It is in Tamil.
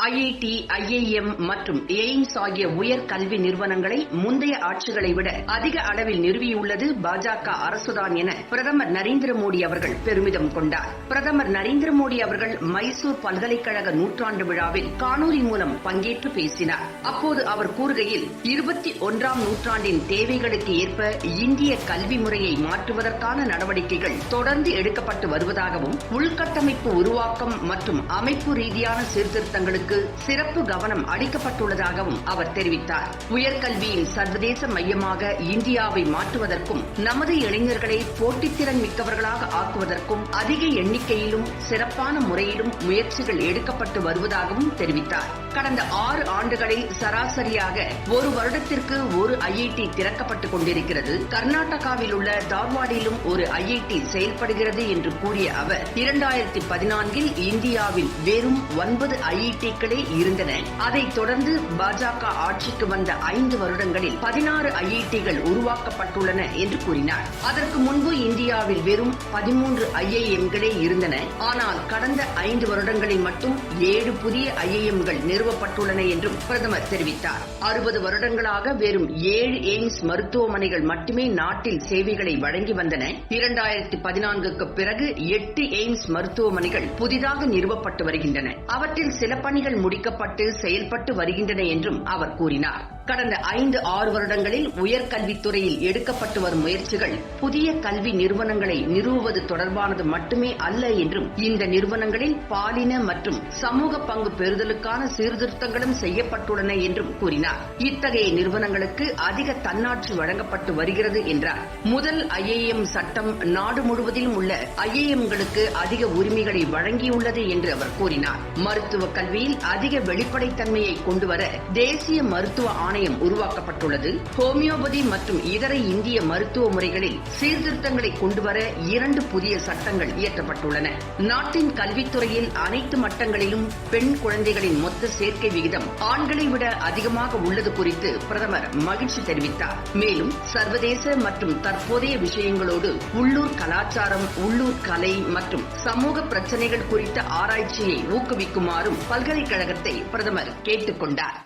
ஐஐடி, ஐஐஎம் மற்றும் எய்ம்ஸ் ஆகிய உயர் கல்வி நிறுவனங்களை முந்தைய ஆட்சிகளை விட அதிக அளவில் நிறுவியுள்ளது பாஜக அரசுதான் என பிரதமர் நரேந்திர மோடி அவர்கள் பெருமிதம் கொண்டார். பிரதமர் நரேந்திர மோடி அவர்கள் மைசூர் பல்கலைக்கழக நூற்றாண்டு விழாவில் காணொலி மூலம் பங்கேற்று பேசினார். அப்போது அவர் கூறுகையில் 21ஆம் நூற்றாண்டின் தேவைகளுக்கு ஏற்ப இந்திய கல்வி முறையை மாற்றுவதற்கான நடவடிக்கைகள் தொடர்ந்து எடுக்கப்பட்டு வருவதாகவும், உள்கட்டமைப்பு உருவாக்கம் மற்றும் அமைப்பு ரீதியான சீர்திருத்தங்களுக்கு சிறப்பு கவனம் அளிக்கப்பட்டுள்ளதாகவும் அவர் தெரிவித்தார். உயர்கல்வியின் சர்வதேச மையமாக இந்தியாவை மாற்றுவதற்கும், நமது இளைஞர்களை போட்டித்திறன் மிக்கவர்களாக ஆக்குவதற்கும் அதிக எண்ணிக்கையிலும் சிறப்பான முறையிலும் முயற்சிகள் எடுக்கப்பட்டு வருவதாகவும் தெரிவித்தார். கடந்த 6 ஆண்டுகளில் சராசரியாக ஒரு வருடத்திற்கு ஒரு ஐஐடி திறக்கப்பட்டுக் கொண்டிருக்கிறது. கர்நாடகாவில் உள்ள தார்வாடிலும் ஒரு ஐஐடி செயல்படுகிறது என்று கூறிய அவர், 2014இல் இந்தியாவில் வெறும் 9 ஐஐடிக்களே இருந்தன. அதைத் தொடர்ந்து பாஜக ஆட்சிக்கு வந்த 5 வருடங்களில் 16 ஐஐடிகள் உருவாக்கப்பட்டுள்ளன என்று கூறினார். அதற்கு முன்பு இந்தியாவில் வெறும் 13 ஐஐஎம்களே இருந்தன. ஆனால் கடந்த 5 வருடங்களில் மட்டும் 7 புதிய ஐஐஎம்கள் நிறுவப்பட்டுள்ளன என்றும் பிரதமர் தெரிவித்தார். 60 வருடங்களாக வெறும் 7 எய்ம்ஸ் மருத்துவமனைகள் மட்டுமே நாட்டில் சேவைகளை வழங்கி வந்தன. 2014க்கு பிறகு 8 எய்ம்ஸ் மருத்துவமனைகள் புதிதாக நிறுவப்பட்டு வருகின்றன. அவற்றில் சில பணிகள் முடிக்கப்பட்டு செயல்பட்டு வருகின்றன என்றும் அவர் கூறினார். கடந்த 5-6 வருடங்களில் உயர்கல்வித்துறையில் எடுக்கப்பட்டு வரும் முயற்சிகள் புதிய கல்வி நிறுவனங்களை நிறுவுவது தொடர்பானது மட்டுமே அல்ல என்றும், இந்த நிறுவனங்களில் பாலின மற்றும் சமூக பங்கு பெறுதலுக்கான சீர்திருத்தங்களும் செய்யப்பட்டுள்ளன என்றும் கூறினார். இத்தகைய நிறுவனங்களுக்கு அதிக தன்னாட்சி வழங்கப்பட்டு வருகிறது என்றார். முதல் ஐஐஎம் சட்டம் நாடு முழுவதிலும் உள்ள ஐஐஎம்களுக்கு அதிக உரிமைகளை வழங்கியுள்ளது என்று அவர் கூறினார். மருத்துவ கல்வியில் அதிக வெளிப்படைத்தன்மையை கொண்டுவர தேசிய மருத்துவ ஆணையம் உருவாக்கப்பட்டுள்ளது. ஹோமியோபதி மற்றும் இதர இந்திய மருத்துவ முறைகளில் சீர்திருத்தங்களை கொண்டுவர 2 புதிய சட்டங்கள் இயற்றப்பட்டுள்ளன. நாட்டின் கல்வித்துறையில் அனைத்து மட்டங்களிலும் பெண் குழந்தைகளின் மொத்த சேர்க்கை விகிதம் ஆண்களை விட அதிகமாக உள்ளது குறித்து பிரதமர் மகிழ்ச்சி தெரிவித்தார். மேலும் சர்வதேச மற்றும் தற்போதைய விஷயங்களோடு உள்ளூர் கலாச்சாரம், உள்ளூர் கலை மற்றும் சமூக பிரச்சினைகள் குறித்த ஆராய்ச்சியை ஊக்குவிக்குமாறும் பல்கலைக்கழகத்தை பிரதமர் கேட்டுக் கொண்டார்.